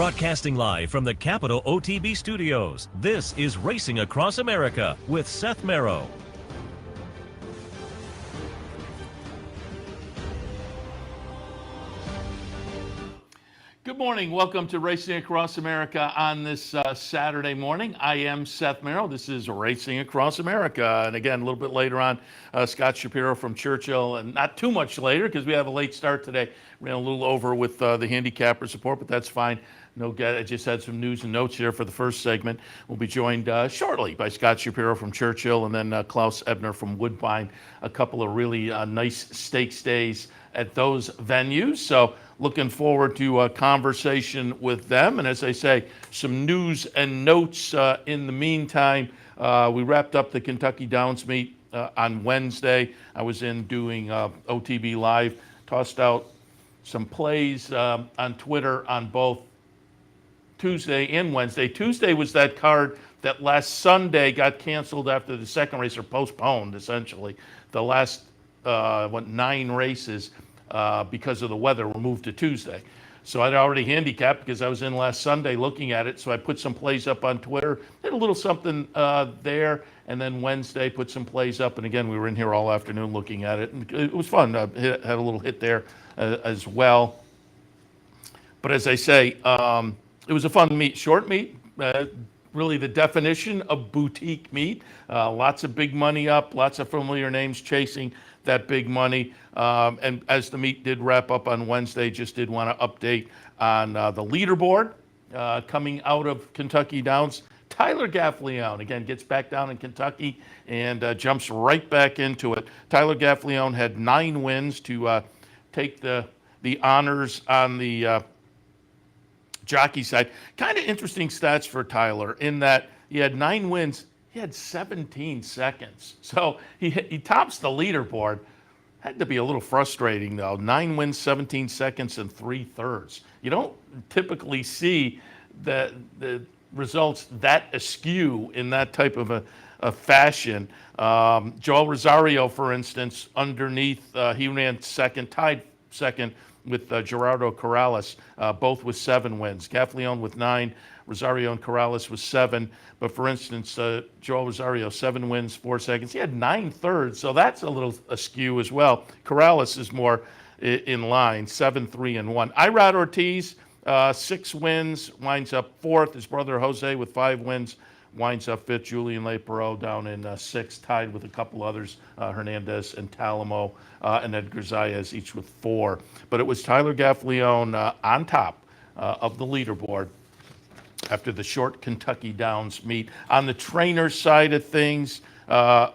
Broadcasting live from the Capital OTB studios, this is Racing Across America with Seth Merrow. Good morning. Welcome to Racing Across America on this Saturday morning. I am Seth Merrow. This is Racing Across America. And again, a little bit later on, Scott Shapiro from Churchill, and not too much later because we have a late start today. Ran a little over with the handicapper support, but that's fine. I just had some news and notes here for the first segment. We'll be joined shortly by Scott Shapiro from Churchill and then Klaus Ebner from Woodbine. A couple of really nice stakes days at those venues. So looking forward to a conversation with them. And as I say, some news and notes in the meantime. We wrapped up the Kentucky Downs meet on Wednesday. I was in doing OTB Live, tossed out some plays on Twitter on both Tuesday and Wednesday. Tuesday was that card that last Sunday got canceled after the second race, or postponed essentially. The last 9 races because of the weather were moved to Tuesday. So I'd already handicapped because I was in last Sunday looking at it. So I put some plays up on Twitter, did a little something there, and then Wednesday put some plays up. And again, we were in here all afternoon looking at it, and it was fun. Had a little hit there as well. But as I say, it was a fun meet, short meet, really the definition of boutique meet. Lots of big money up, lots of familiar names chasing that big money. And as the meet did wrap up on Wednesday, just did want to update on the leaderboard coming out of Kentucky Downs. Tyler Gaffleone, again, gets back down in Kentucky and jumps right back into it. Tyler Gaffleone had 9 wins to take the honors on the jockey side. Kind of interesting stats for Tyler in that he had 9 wins. He had 17 seconds. So he tops the leaderboard. Had to be a little frustrating, though. 9 wins, 17 seconds, and 3/3. You don't typically see the results that askew in that type of a fashion. Joel Rosario, for instance, underneath, he ran second, tied second with Gerardo Corrales, both with 7 wins. Gaffleone with 9, Rosario and Corrales with 7. But for instance, Joel Rosario, 7 wins, 4 seconds. He had 9/3, so that's a little askew as well. Corrales is more in line, 7, 3, and 1. Irad Ortiz, 6 wins, winds up 4th. His brother Jose with 5 wins winds up 5th. Julian Lepereau down in 6th, tied with a couple others, Hernandez and Talamo, and Edgar Zayas, each with 4. But it was Tyler Gaffleone on top of the leaderboard after the short Kentucky Downs meet. On the trainer side of things, a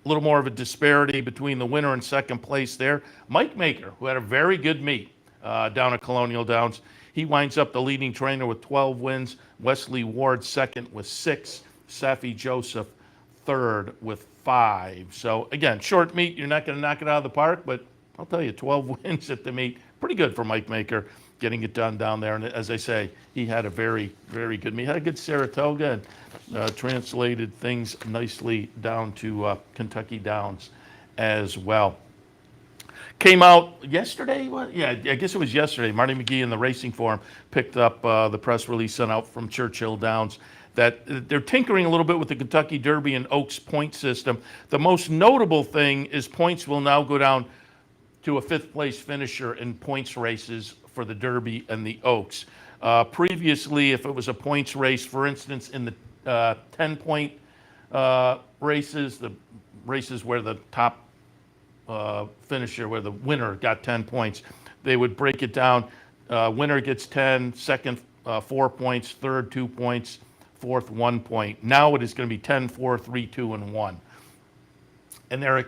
little more of a disparity between the winner and second place there. Mike Maker, who had a very good meet down at Colonial Downs, he winds up the leading trainer with 12 wins. Wesley Ward second with 6. Safi Joseph third with 5. So again, short meet, you're not going to knock it out of the park, but I'll tell you, 12 wins at the meet, pretty good for Mike Maker, getting it done down there. And as I say, he had a very, very good meet. Had a good Saratoga and translated things nicely down to Kentucky Downs as well. Came out yesterday? What? Yeah, I guess it was yesterday. Marty McGee in the Racing Forum picked up the press release sent out from Churchill Downs that they're tinkering a little bit with the Kentucky Derby and Oaks point system. The most notable thing is points will now go down to a 5th place finisher in points races for the Derby and the Oaks. Previously, if it was a points race, for instance, in the 10-point races, the races where the top finisher, where the winner got 10 points, they would break it down. Winner gets 10, second 4 points, third 2 points, fourth 1 point. Now it is going to be 10, 4, 3, 2, and 1. And they're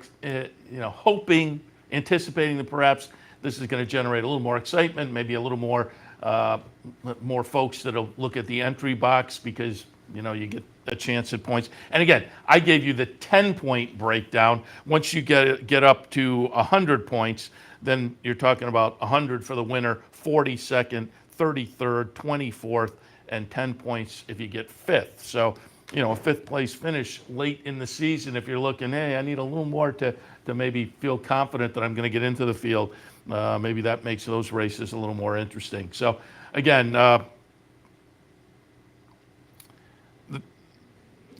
hoping, anticipating that perhaps this is going to generate a little more excitement, maybe a little more folks that'll look at the entry box because you get a chance at points. And again, I gave you the 10-point breakdown. Once you get up to 100 points, then you're talking about 100 for the winner, 42nd, 33rd, 24th, and 10 points if you get 5th. So, a 5th place finish late in the season, if you're looking, hey, I need a little more to maybe feel confident that I'm going to get into the field, maybe that makes those races a little more interesting. So, again,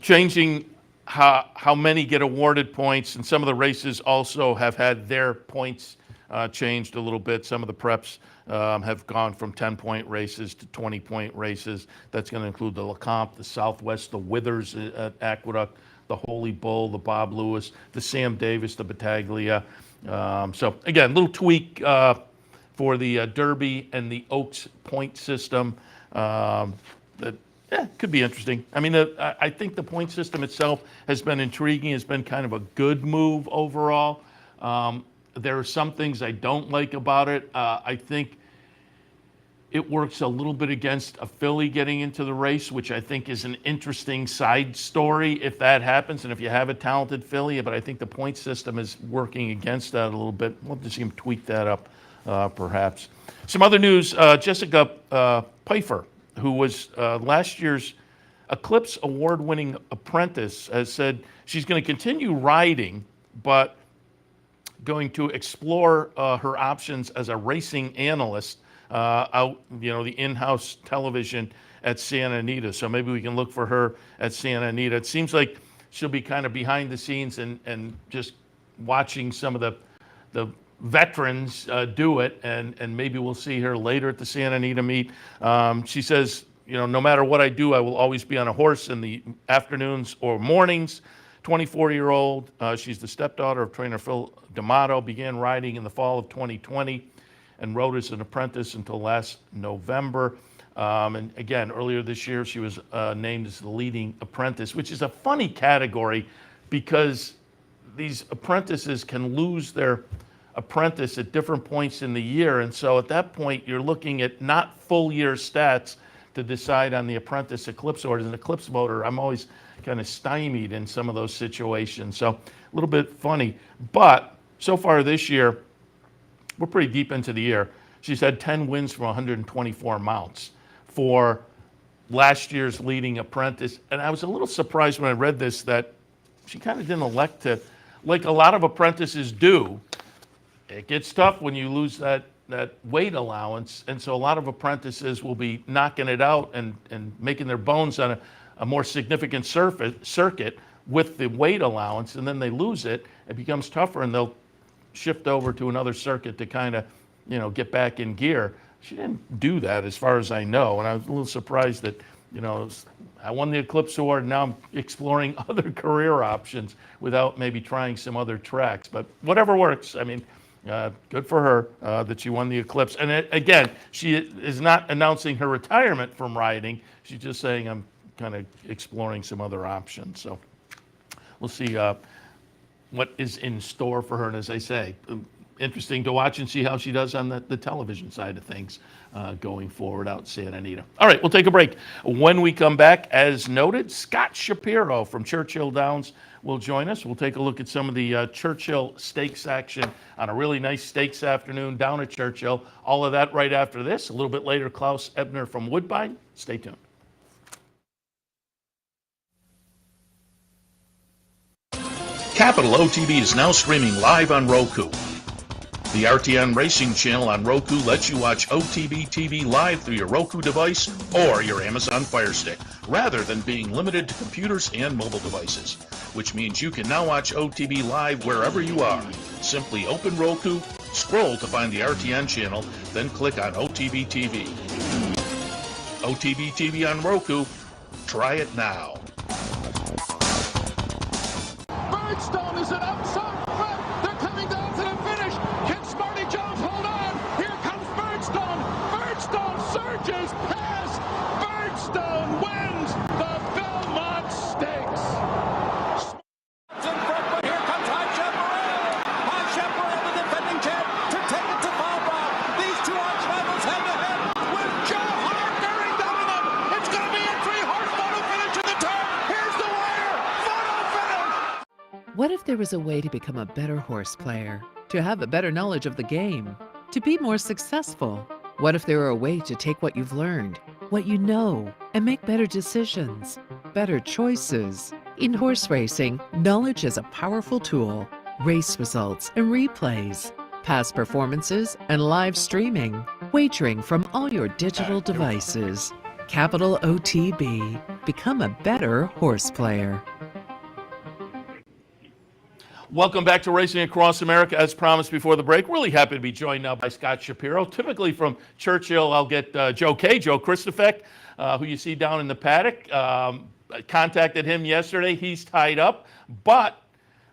changing how many get awarded points, and some of the races also have had their points changed a little bit. Some of the preps have gone from 10-point races to 20-point races. That's going to include the LeCompte, the Southwest, the Withers at Aqueduct, the Holy Bull, the Bob Lewis, the Sam Davis, the Battaglia. So again, little tweak for the Derby and the Oaks point system that could be interesting. I mean, I think the point system itself has been intriguing, has been kind of a good move overall. There are some things I don't like about it. I think it works a little bit against a filly getting into the race, which I think is an interesting side story if that happens and if you have a talented filly. But I think the point system is working against that a little bit. We'll have to see him tweak that up, perhaps. Some other news, Jessica Pfeiffer, who was last year's Eclipse award-winning apprentice, has said she's going to continue riding, but going to explore her options as a racing analyst out, the in-house television at Santa Anita. So maybe we can look for her at Santa Anita. It seems like she'll be kind of behind the scenes and just watching some of the veterans do it, and maybe we'll see her later at the Santa Anita meet. She says, no matter what I do, I will always be on a horse in the afternoons or mornings. 24-year-old, she's the stepdaughter of trainer Phil D'Amato, began riding in the fall of 2020 and rode as an apprentice until last November. And again, earlier this year, she was named as the leading apprentice, which is a funny category because these apprentices can lose their apprentice at different points in the year. And so at that point, you're looking at not full year stats to decide on the apprentice Eclipse order. As an Eclipse voter, I'm always kind of stymied in some of those situations. So a little bit funny. But so far this year, we're pretty deep into the year. She's had 10 wins from 124 mounts for last year's leading apprentice. And I was a little surprised when I read this that she kind of didn't elect to, like a lot of apprentices do. It gets tough when you lose that weight allowance. And so a lot of apprentices will be knocking it out and making their bones on a more significant circuit with the weight allowance, and then they lose it. It becomes tougher, and they'll shift over to another circuit to kind of, get back in gear. She didn't do that as far as I know, and I was a little surprised that, I won the Eclipse Award, and now I'm exploring other career options without maybe trying some other tracks. But whatever works. I mean, good for her that she won the Eclipse. And again, she is not announcing her retirement from riding. She's just saying, I'm kind of exploring some other options. So we'll see what is in store for her. And as I say, interesting to watch and see how she does on the television side of things going forward out in Santa Anita. All right, we'll take a break. When we come back, as noted, Scott Shapiroall from Churchill Downs will join us. We'll take a look at some of the Churchill stakes action on a really nice stakes afternoon down at Churchill. All of that right after this. A little bit later, Klaus Ebner from Woodbine. Stay tuned. Capital OTB is now streaming live on Roku. The RTN Racing channel on Roku lets you watch OTB TV live through your Roku device or your Amazon Fire Stick, rather than being limited to computers and mobile devices, which means you can now watch OTB live wherever you are. Simply open Roku, scroll to find the RTN channel, then click on OTB TV. OTB TV on Roku. Try it now. Birdstone is an outside threat. They're coming down to the finish. Can Smarty Jones hold on? Here comes Birdstone. Birdstone surges past. Birdstone wins the Belmont Stakes. In front, but here comes High Shapiroall. High Shapiroall, the defending champ, to take it to Bob. These two arch rivals head to head with Joe Hart bearing down on them. It's going to be a three-horse photo finish in the turn. Here's the wire. Photo finish. What if there was a way to become a better horse player, to have a better knowledge of the game, to be more successful? What if there were a way to take what you've learned, what you know, and make better decisions, better choices? In horse racing, knowledge is a powerful tool. Race results and replays, past performances and live streaming, wagering from all your digital devices. Capital OTB. become a better horse player. Welcome back to Racing Across America. As promised before the break, really happy to be joined now by Scott Shapiro. Typically from Churchill, I'll get Joe Christofek, who you see down in the paddock. I contacted him yesterday. He's tied up, but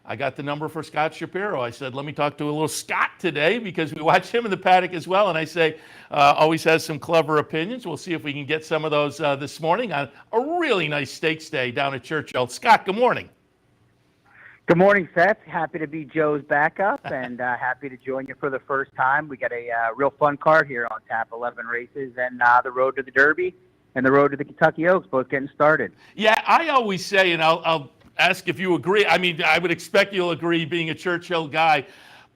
I got the number for Scott Shapiro. I said, let me talk to a little Scott today because we watch him in the paddock as well. And I say, always has some clever opinions. We'll see if we can get some of those this morning on a really nice stakes day down at Churchill. Scott, good morning. Good morning, Seth. Happy to be Joe's backup and happy to join you for the first time. We got a real fun card here on tap, 11 races, and the road to the Derby and the road to the Kentucky Oaks, both getting started. Yeah, I always say, and I'll ask if you agree. I mean, I would expect you'll agree being a Churchill guy,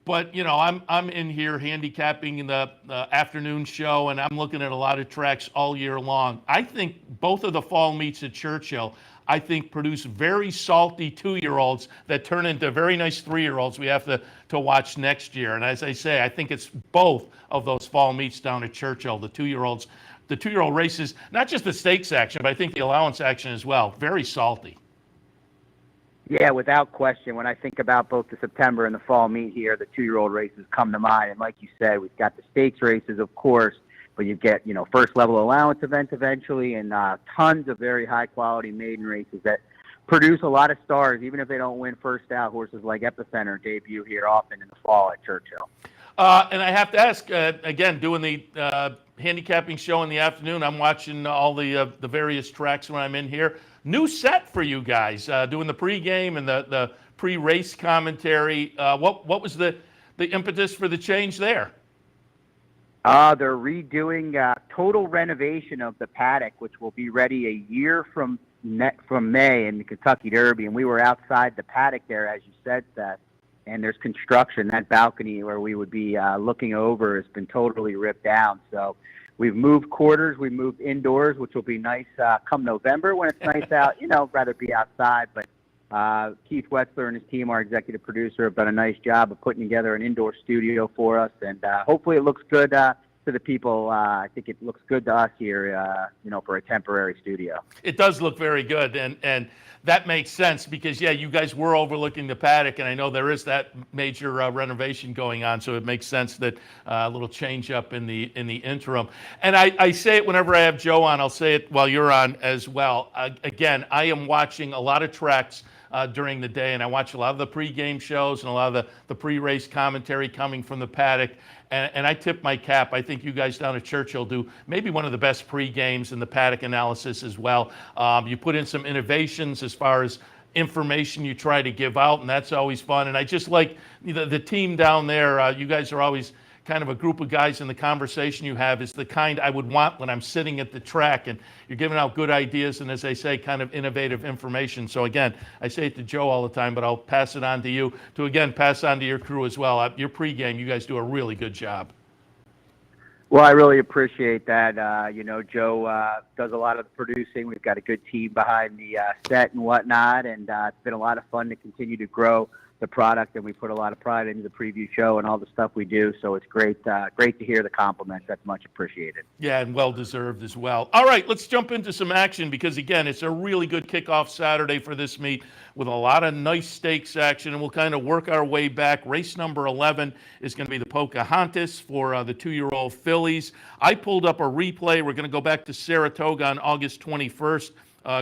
but, you know, I'm in here handicapping in the afternoon show, and I'm looking at a lot of tracks all year long. I think both of the fall meets at Churchill, I think, produce very salty 2-year-olds that turn into very nice 3-year-olds we have to watch next year. And as I say, I think it's both of those fall meets down at Churchill, the 2-year-olds, the 2-year-old races, not just the stakes action, but I think the allowance action as well. Very salty. Yeah, without question. When I think about both the September and the fall meet here, the 2-year-old races come to mind. And like you said, we've got the stakes races, of course, but you get, you know, first level allowance events eventually, and tons of very high quality maiden races that produce a lot of stars, even if they don't win first out. Horses like Epicenter debut here often in the fall at Churchill. And I have to ask, again, doing the handicapping show in the afternoon, I'm watching all the various tracks when I'm in here. New set for you guys, doing the pregame and the pre-race commentary. What was the impetus for the change there? They're redoing total renovation of the paddock, which will be ready a year from May in the Kentucky Derby. And we were outside the paddock there, as you said, Seth, and there's construction. That balcony where we would be looking over has been totally ripped down. So we've moved quarters. We moved indoors, which will be nice come November when it's nice out. You know, rather be outside. But Keith Wetzler and his team, our executive producer, have done a nice job of putting together an indoor studio for us, and hopefully it looks good to the people. I think it looks good to us here, you know, for a temporary studio. It does look very good, and that makes sense because, yeah, you guys were overlooking the paddock, and I know there is that major renovation going on, so it makes sense that a little change up in the interim. And I say it whenever I have Joe on. I'll say it while you're on as well. Again, I am watching a lot of tracks during the day, and I watch a lot of the pregame shows and a lot of the pre-race commentary coming from the paddock, and I tip my cap. I think you guys down at Churchill do maybe one of the best pre-games in the paddock analysis as well. You put in some innovations as far as information you try to give out, and that's always fun. And I just like the team down there. You guys are always kind of a group of guys, in the conversation you have is the kind I would want when I'm sitting at the track, and you're giving out good ideas and, as I say, kind of innovative information. So again, I say it to Joe all the time, but I'll pass it on to you to again pass on to your crew as well. Your pregame, you guys do a really good job. Well, I really appreciate that. You know, Joe does a lot of the producing. We've got a good team behind the set and whatnot, and it's been a lot of fun to continue to grow the product, and we put a lot of pride into the preview show and all the stuff we do. So it's great to hear the compliments. That's much appreciated. Yeah, and well-deserved as well. All right, let's jump into some action because, again, it's a really good kickoff Saturday for this meet with a lot of nice stakes action, and we'll kind of work our way back. Race number 11 is going to be the Pocahontas for the 2-year-old fillies. I pulled up a replay. We're going to go back to Saratoga on August 21st.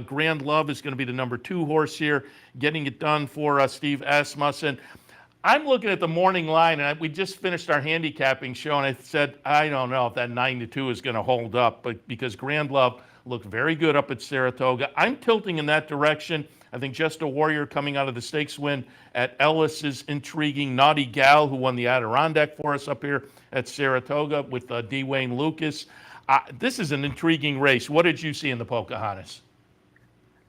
Grand Love is going to be the number 2 horse here, getting it done for Steve Asmussen. I'm looking at the morning line, and we just finished our handicapping show, and I said, I don't know if that 9-2 is going to hold up, but because Grand Love looked very good up at Saratoga, I'm tilting in that direction. I think Just a Warrior coming out of the stakes win at Ellis is intriguing. Naughty Gal, who won the Adirondack for us up here at Saratoga with D. Wayne Lucas. This is an intriguing race. What did you see in the Pocahontas?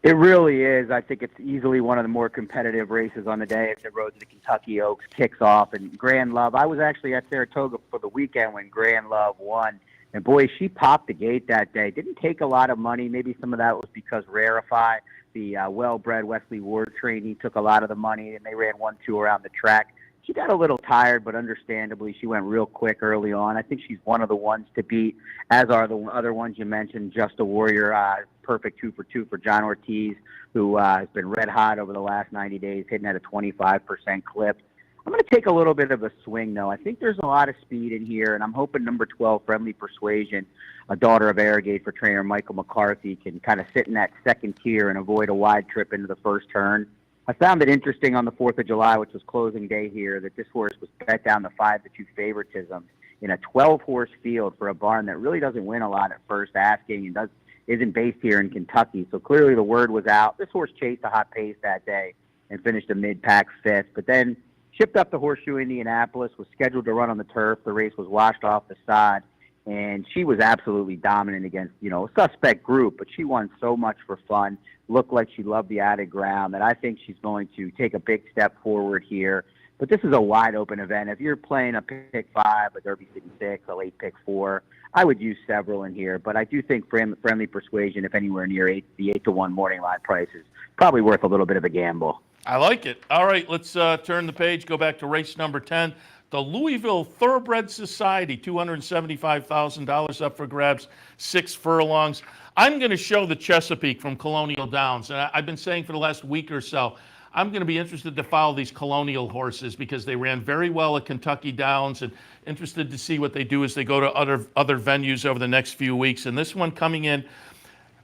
It really is. I think it's easily one of the more competitive races on the day as the road to the Kentucky Oaks kicks off. And Grand Love, I was actually at Saratoga for the weekend when Grand Love won. And boy, she popped the gate that day. Didn't take a lot of money. Maybe some of that was because Rarify, the well-bred Wesley Ward trainee, took a lot of the money, and they ran 1-2 around the track. She got a little tired, but understandably, she went real quick early on. I think she's one of the ones to beat, as are the other ones you mentioned. Just a Warrior, perfect 2 for John Ortiz, who has been red hot over the last 90 days, hitting at a 25% clip. I'm going to take a little bit of a swing, though. I think there's a lot of speed in here, and I'm hoping number 12, Friendly Persuasion, a daughter of Arrogate for trainer Michael McCarthy, can kind of sit in that second tier and avoid a wide trip into the first turn. I found it interesting on the 4th of July, which was closing day here, that this horse was bet down to 5-2 favoritism in a 12-horse field for a barn that really doesn't win a lot at first asking and isn't based here in Kentucky. So clearly the word was out. This horse chased a hot pace that day and finished a mid-pack 5th, but then shipped up to Horseshoe Indianapolis, was scheduled to run on the turf. The race was washed off the sod, and she was absolutely dominant against, a suspect group, but she won so much for fun. Looked like she loved the added ground, that I think she's going to take a big step forward here. But this is a wide open event. If you're playing a pick 5, a Derby City 6, a late pick 4, I would use several in here. But I do think Friendly Persuasion, if anywhere near the 8-1 morning line price, is probably worth a little bit of a gamble. I like it. All right, let's turn the page, go back to race number 10. The Louisville Thoroughbred Society, $275,000 up for grabs, 6 furlongs. I'm going to show the Chesapeake from Colonial Downs. And I've been saying for the last week or so, I'm going to be interested to follow these Colonial horses because they ran very well at Kentucky Downs, and interested to see what they do as they go to other venues over the next few weeks. And this one coming in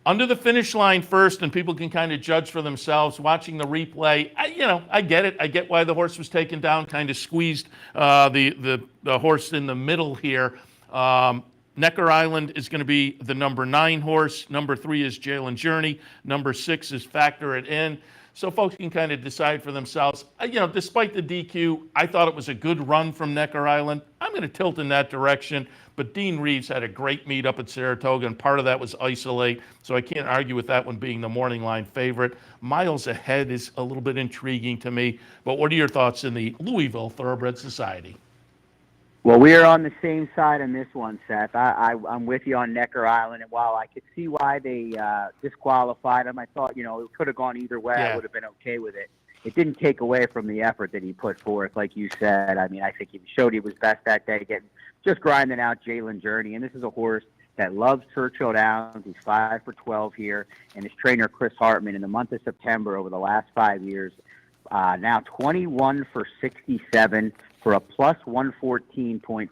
under the finish line first, and people can kind of judge for themselves. Watching the replay, I get it. I get why the horse was taken down, kind of squeezed the horse in the middle here. Necker Island is going to be the number 9 horse. Number 3 is Jalen Journey. Number 6 is Factor It In. So folks can kind of decide for themselves. Despite the DQ, I thought it was a good run from Necker Island. I'm going to tilt in that direction. But Dean Reeves had a great meet up at Saratoga, and part of that was Isolate. So I can't argue with that one being the morning line favorite. Miles Ahead is a little bit intriguing to me. But what are your thoughts in the Louisville Thoroughbred Society? Well, we are on the same side on this one, Seth. I'm with you on Necker Island, and while I could see why they disqualified him, I thought, it could have gone either way. Yeah. I would have been okay with it. It didn't take away from the effort that he put forth, like you said. I mean, I think he showed he was best that day, just grinding out Jalen Journey. And this is a horse that loves Churchill Downs. He's 5 for 12 here, and his trainer, Chris Hartman, in the month of September over the last 5 years, now 21 for 67 for a plus 114.4%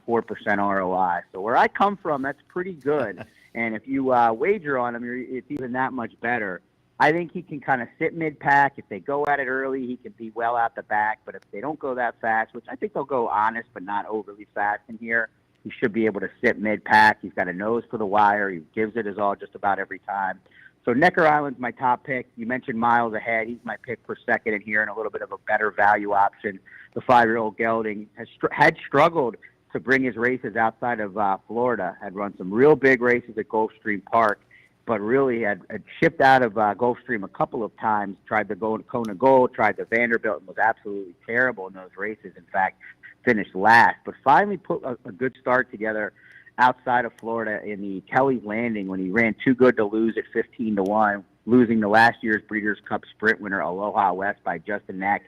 ROI. So where I come from, that's pretty good. And if you wager on him, it's even that much better. I think he can kind of sit mid-pack. If they go at it early, he can be well out the back. But if they don't go that fast, which I think they'll go honest but not overly fast in here, he should be able to sit mid-pack. He's got a nose for the wire. He gives it his all just about every time. So Necker Island's my top pick. You mentioned Miles Ahead. He's my pick for second in here and a little bit of a better value option. The 5-year-old gelding had struggled to bring his races outside of Florida, had run some real big races at Gulfstream Park, but really had shipped out of Gulfstream a couple of times, tried to go to Kona Gold, tried to Vanderbilt, and was absolutely terrible in those races. In fact, finished last, but finally put a good start together outside of Florida in the Kelly's Landing when he ran Too Good to Lose at 15-1, losing the last year's Breeders' Cup Sprint winner Aloha West by just a neck.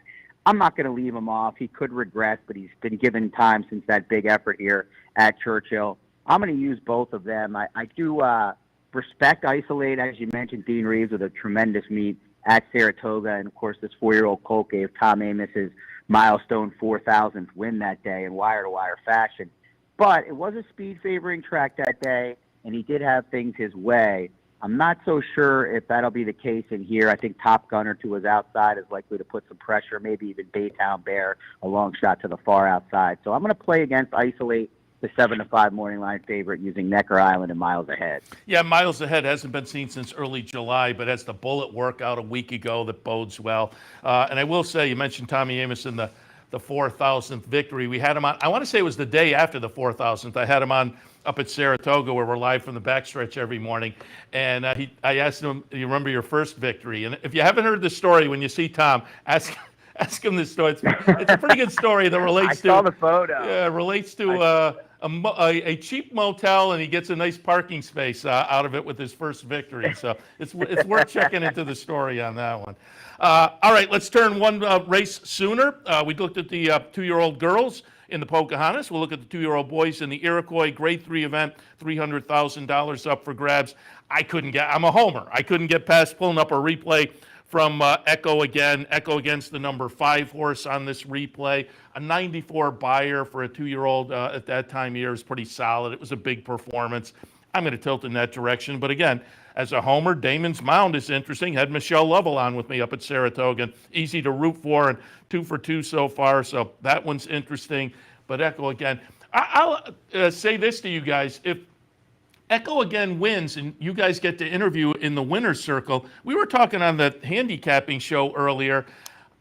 I'm not going to leave him off. He could regress, but he's been given time since that big effort here at Churchill. I'm going to use both of them. I do respect Isolate, as you mentioned. Dean Reeves with a tremendous meet at Saratoga, and of course this 4-year-old colt gave Tom Amos his milestone 4,000th win that day in wire-to-wire fashion. But it was a speed favoring track that day, and he did have things his way. I'm not so sure if that'll be the case in here. I think Top Gunner to his outside is likely to put some pressure, maybe even Baytown Bear, a long shot to the far outside. So I'm going to play against Isolate, the 7-5 morning line favorite, using Necker Island and Miles Ahead. Yeah, Miles Ahead hasn't been seen since early July, but has the bullet workout a week ago that bodes well. And I will say, you mentioned Tommy Amos in the 4,000th victory. We had him on, I want to say it was the day after the 4,000th. I had him on up at Saratoga, where we're live from the backstretch every morning. And I asked him, "You remember your first victory?" And if you haven't heard the story, when you see Tom, ask him this story. It's a pretty good story that relates I saw the photo. Yeah, relates to a cheap motel, and he gets a nice parking space out of it with his first victory. So it's worth checking into the story on that one. All right, let's turn one race sooner. We looked at the 2-year-old girls in the Pocahontas. We'll look at the 2-year-old boys in the Iroquois Grade 3 event, $300,000 up for grabs. I'm a homer. I couldn't get past pulling up a replay from Echo again. Echo against the number 5 horse on this replay. A 94 buyer for a 2-year-old at that time of year is pretty solid. It was a big performance. I'm going to tilt in that direction. But again, as a homer, Damon's Mound is interesting. Had Michelle Lovell on with me up at Saratoga. Easy to root for, and 2 for 2 so far. So that one's interesting. But Echo again. I'll say this to you guys. If Echo again wins and you guys get to interview in the winner's circle, we were talking on the handicapping show earlier.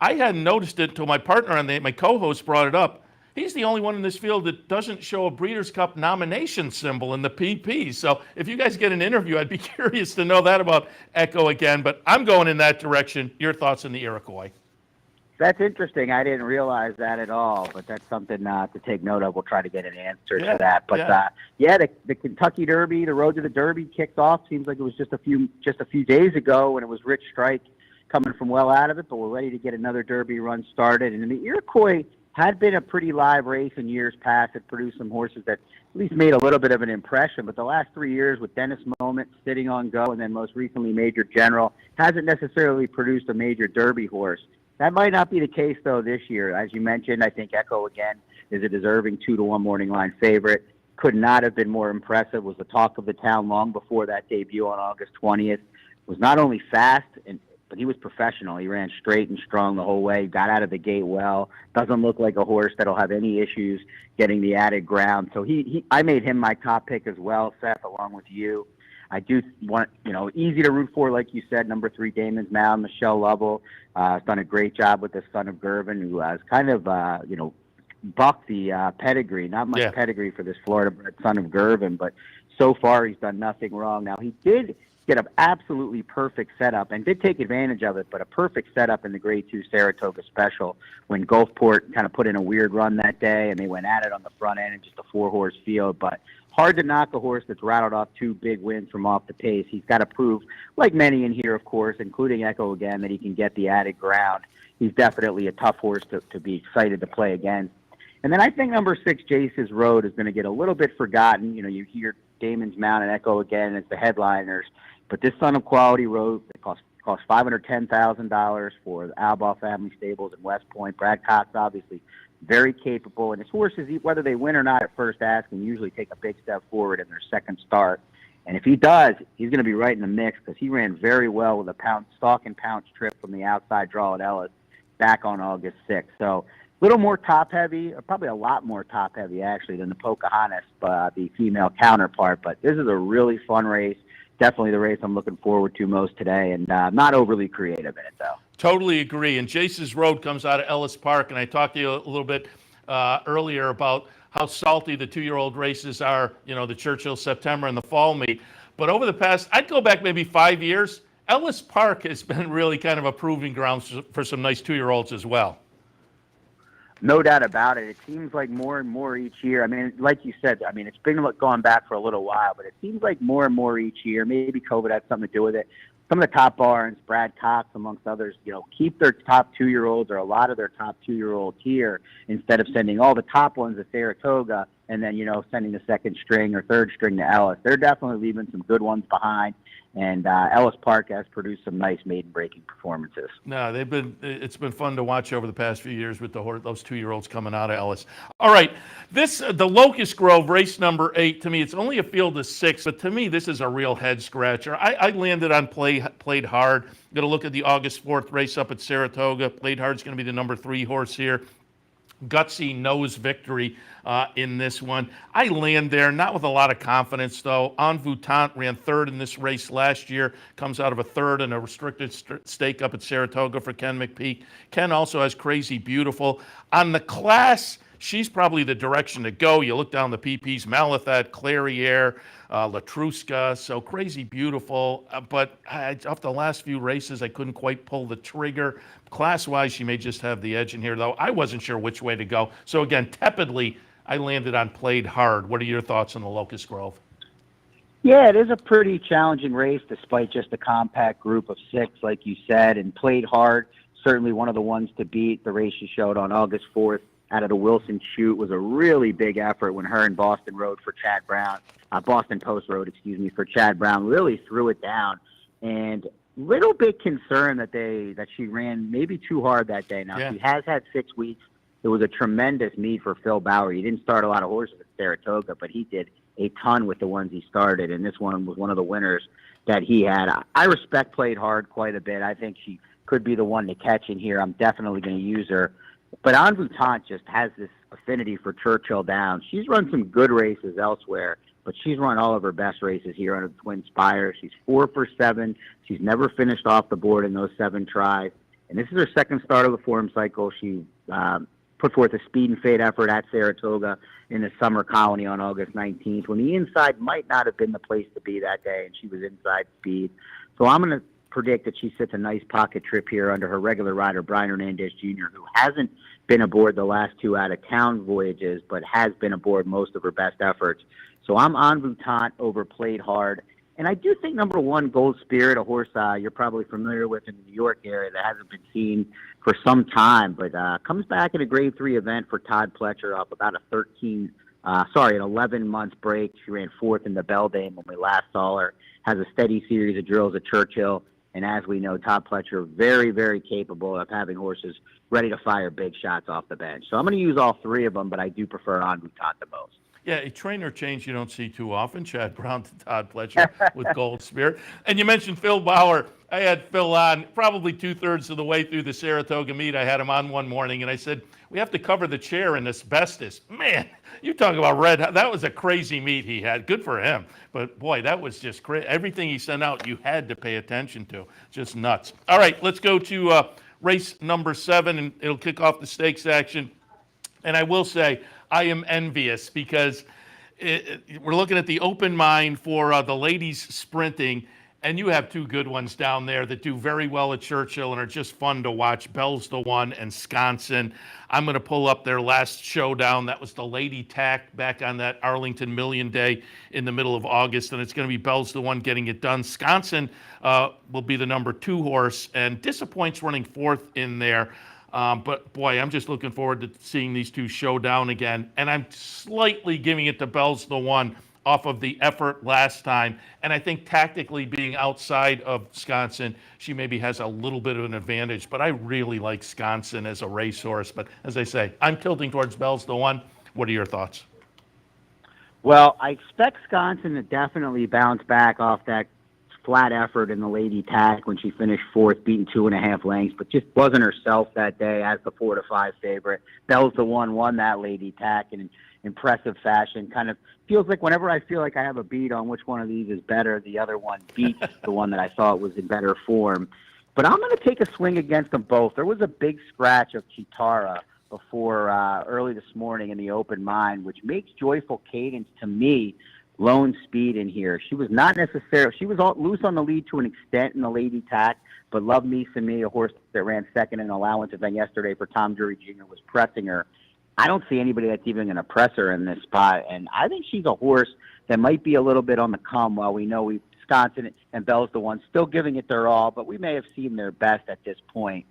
I hadn't noticed it until my partner on my co-host brought it up. He's the only one in this field that doesn't show a Breeders' Cup nomination symbol in the PP. So if you guys get an interview, I'd be curious to know that about Echo again. But I'm going in that direction. Your thoughts on the Iroquois? That's interesting. I didn't realize that at all, but that's something to take note of. We'll try to get an answer to that. But the Kentucky Derby, the road to the Derby kicked off. Seems like it was just a few days ago when it was Rich Strike coming from well out of it, but we're ready to get another Derby run started. And the Iroquois had been a pretty live race in years past. It produced some horses that at least made a little bit of an impression. But the last 3 years with Dennis Moment sitting on go, and then most recently Major General, hasn't necessarily produced a major Derby horse. That might not be the case, though, this year. As you mentioned, I think Echo, again, is a deserving 2-1 morning line favorite. Could not have been more impressive. Was the talk of the town long before that debut on August 20th. Was not only fast, but he was professional. He ran straight and strong the whole way, got out of the gate well. Doesn't look like a horse that'll have any issues getting the added ground. So I made him my top pick as well, Seth, along with you. I do want, easy to root for, like you said, number 3, Damon's Mound, Michelle Lovell. Has done a great job with the Son of Gervin, who has kind of, bucked the pedigree. Not much pedigree for this Florida-bred Son of Gervin, but so far he's done nothing wrong. Now, he did get an absolutely perfect setup and did take advantage of it, but a perfect setup in the Grade 2 Saratoga Special when Gulfport kind of put in a weird run that day, and they went at it on the front end in just a 4-horse field. But hard to knock a horse that's rattled off 2 big wins from off the pace. He's got to prove, like many in here, of course, including Echo again, that he can get the added ground. He's definitely a tough horse to be excited to play against. And then I think number 6, Jace's Road, is going to get a little bit forgotten. You hear Damon's Mound and Echo again as the headliners, but this Son of Quality Road, it cost $510,000 for the Albaugh family stables in West Point. Brad Cox, obviously, very capable, and his horses, whether they win or not at first ask, can usually take a big step forward in their second start. And if he does, he's going to be right in the mix because he ran very well with a stalk and pounce trip from the outside draw at Ellis back on August 6th. So a little more top-heavy, or probably a lot more top-heavy, actually, than the Pocahontas, the female counterpart. But this is a really fun race. Definitely the race I'm looking forward to most today, and not overly creative in it, though. Totally agree. And Jace's Road comes out of Ellis Park, and I talked to you a little bit earlier about how salty the 2-year-old races are, the Churchill, September, and the fall meet. But over the past, I'd go back maybe 5 years, Ellis Park has been really kind of a proving ground for some nice 2-year-olds as well. No doubt about it. It seems like more and more each year. I mean, like you said, it's been going back for a little while, but it seems like more and more each year. Maybe COVID had something to do with it. Some of the top barns, Brad Cox, amongst others, keep their top 2-year-olds or a lot of their top 2-year-olds here instead of sending all the top ones to Saratoga and then, sending the second string or third string to Ellis. They're definitely leaving some good ones behind. And Ellis Park has produced some nice maiden-breaking performances. No, it's been fun to watch over the past few years with those 2-year-olds coming out of Ellis. All right, the Locust Grove race number 8, to me, it's only a field of 6, but to me, this is a real head-scratcher. I landed on Played Hard. Going to look at the August 4th race up at Saratoga. Played Hard's going to be the number 3 horse here. Gutsy nose victory in this one. I land there, not with a lot of confidence, though. En Voutant ran 3rd in this race last year, comes out of a 3rd in a restricted stake up at Saratoga for Ken McPeak. Ken also has Crazy Beautiful. On the class, she's probably the direction to go. You look down the PPs, Malathat, Clairiere, Latruska, so Crazy Beautiful. But off the last few races, I couldn't quite pull the trigger. Class-wise, she may just have the edge in here, though. I wasn't sure which way to go. So again, tepidly, I landed on Played Hard. What are your thoughts on the Locust Grove? Yeah, it is a pretty challenging race despite just a compact group of 6, like you said, and Played Hard, certainly one of the ones to beat. The race she showed on August 4th out of the Wilson Chute was a really big effort when her and Boston Post Road, for Chad Brown, really threw it down. And little bit concerned that she ran maybe too hard that day. Now, She has had 6 weeks. It was a tremendous meet for Phil Bauer. He didn't start a lot of horses at Saratoga, but he did a ton with the ones he started, and this one was one of the winners that he had. I respect Played Hard quite a bit. I think she could be the one to catch in here. I'm definitely going to use her. But En Route just has this affinity for Churchill Downs. She's run some good races elsewhere, but she's run all of her best races here under the Twin Spires. She's 4 for 7. She's never finished off the board in those 7 tries. And this is her second start of the form cycle. She put forth a speed and fade effort at Saratoga in the summer colony on August 19th, when the inside might not have been the place to be that day, and she was inside speed. So I'm going to predict that she sits a nice pocket trip here under her regular rider, Brian Hernandez Jr., who hasn't been aboard the last 2 out-of-town voyages, but has been aboard most of her best efforts. So I'm En Route over Played Hard. And I do think number 1, Gold Spirit, a horse you're probably familiar with in the New York area that hasn't been seen for some time, but comes back in a Grade 3 event for Todd Pletcher off about an 11-month break. She ran 4th in the Beldame when we last saw her. Has a steady series of drills at Churchill. And as we know, Todd Pletcher, very, very capable of having horses ready to fire big shots off the bench. So I'm going to use all 3 of them, but I do prefer En Route the most. Yeah, a trainer change you don't see too often. Chad Brown to Todd Pletcher with Gold Spirit. And you mentioned Phil Bauer. I had Phil on probably 2/3 of the way through the Saratoga meet. I had him on one morning, and I said, we have to cover the chair in asbestos. Man, you talk about red. That was a crazy meet he had. Good for him. But, boy, that was just crazy. Everything he sent out, you had to pay attention to. Just nuts. All right, let's go to race number 7, and it'll kick off the stakes action. And I will say, I am envious because we're looking at the open mind for the ladies sprinting, and you have 2 good ones down there that do very well at Churchill and are just fun to watch, Bell's the One and Sconsin. I'm going to pull up their last showdown. That was the Lady Tack back on that Arlington Million Day in the middle of August, and it's going to be Bell's the One getting it done. Sconsin will be the number 2 horse, and disappoints running 4th in there. But, boy, I'm just looking forward to seeing these 2 show down again. And I'm slightly giving it to Bell's the One off of the effort last time. And I think tactically being outside of Sconsin, she maybe has a little bit of an advantage. But I really like Sconsin as a racehorse. But as I say, I'm tilting towards Bell's the One. What are your thoughts? Well, I expect Sconsin to definitely bounce back off that flat effort in the Lady Tack when she finished 4th, beating 2.5 lengths, but just wasn't herself that day as the 4-5 favorite. Bell's the One won that Lady Tack in impressive fashion. Kind of feels like whenever I feel like I have a beat on which one of these is better, the other one beats the one that I thought was in better form. But I'm going to take a swing against them both. There was a big scratch of Chitara before early this morning in the open mind, which makes Joyful Cadence to me lone speed in here. She was not necessarily, she was all loose on the lead to an extent in the Lady Tack, but Love Me Some Me, a horse that ran second in an allowance event yesterday for Tom Drury Jr., was pressing her. I don't see anybody that's even going to press her in this spot, and I think she's a horse that might be a little bit on the come. While we know Wisconsin and Bell's the One still giving it their all, but we may have seen their best at this point.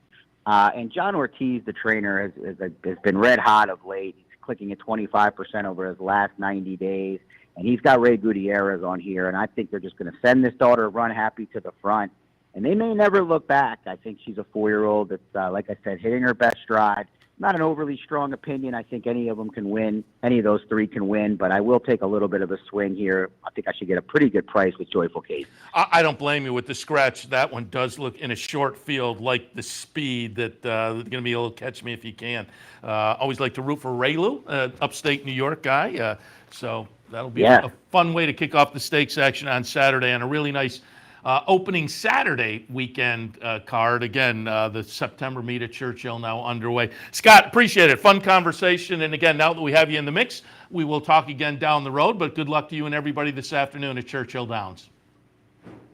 And John Ortiz, the trainer, has been red hot of late. He's clicking at 25% over his last 90 days. And he's got Ray Gutierrez on here, and I think they're just going to send this daughter Run Happy to the front. And they may never look back. I think she's a 4-year-old that's, like I said, hitting her best stride. Not an overly strong opinion. I think any of them can win. Any of those 3 can win, but I will take a little bit of a swing here. I think I should get a pretty good price with Joyful Cadence. I don't blame you with the scratch. That one does look in a short field like the speed that going to be able to catch me if you can. Always like to root for Raylu, upstate New York guy. So that'll be a fun way to kick off the stakes action on Saturday, and a really nice opening Saturday weekend card. Again, the September meet at Churchill now underway. Scott, appreciate it. Fun conversation. And again, now that we have you in the mix, we will talk again down the road. But good luck to you and everybody this afternoon at Churchill Downs.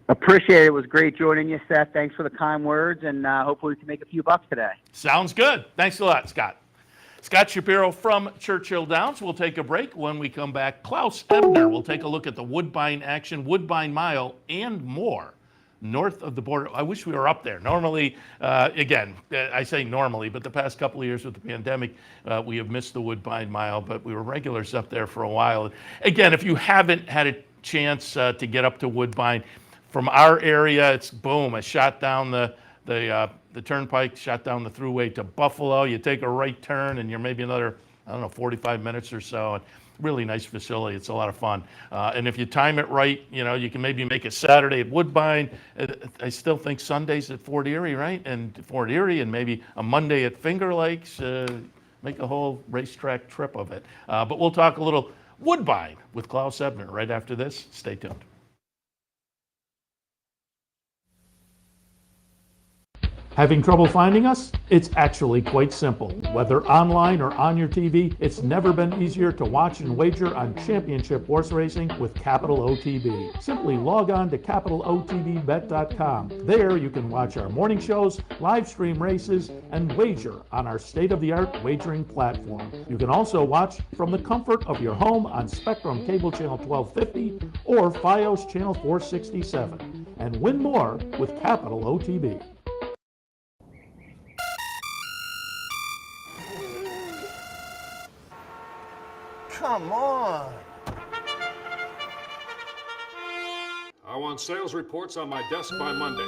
Appreciate it. It was great joining you, Seth. Thanks for the kind words, and hopefully we can make a few bucks today. Sounds good. Thanks a lot, Scott. Scott Shapiroall from Churchill Downs. We'll take a break. When we come back, Klaus Ebner will take a look at the Woodbine action, Woodbine Mile, and more north of the border. I wish we were up there. Normally, again, I say normally, but the past couple of years with the pandemic, we have missed the Woodbine Mile, but we were regulars up there for a while. Again, if you haven't had a chance to get up to Woodbine, from our area, it's boom, a shot down the turnpike, shot down the thruway to Buffalo. You take a right turn and you're maybe another, 45 minutes or so. And really nice facility. It's a lot of fun. And if you time it right, you can maybe make it Saturday at Woodbine. I still think Sundays at Fort Erie, right? And Fort Erie, and maybe a Monday at Finger Lakes. Make a whole racetrack trip of it. But we'll talk a little Woodbine with Klaus Ebner right after this. Stay tuned. Having trouble finding us? It's actually quite simple. Whether online or on your TV, it's never been easier to watch and wager on championship horse racing with Capital OTB. Simply log on to capitalotbbet.com. There you can watch our morning shows, live stream races, and wager on our state-of-the-art wagering platform. You can also watch from the comfort of your home on Spectrum Cable Channel 1250 or Fios Channel 467, and win more with Capital OTB. Come on. I want sales reports on my desk by Monday.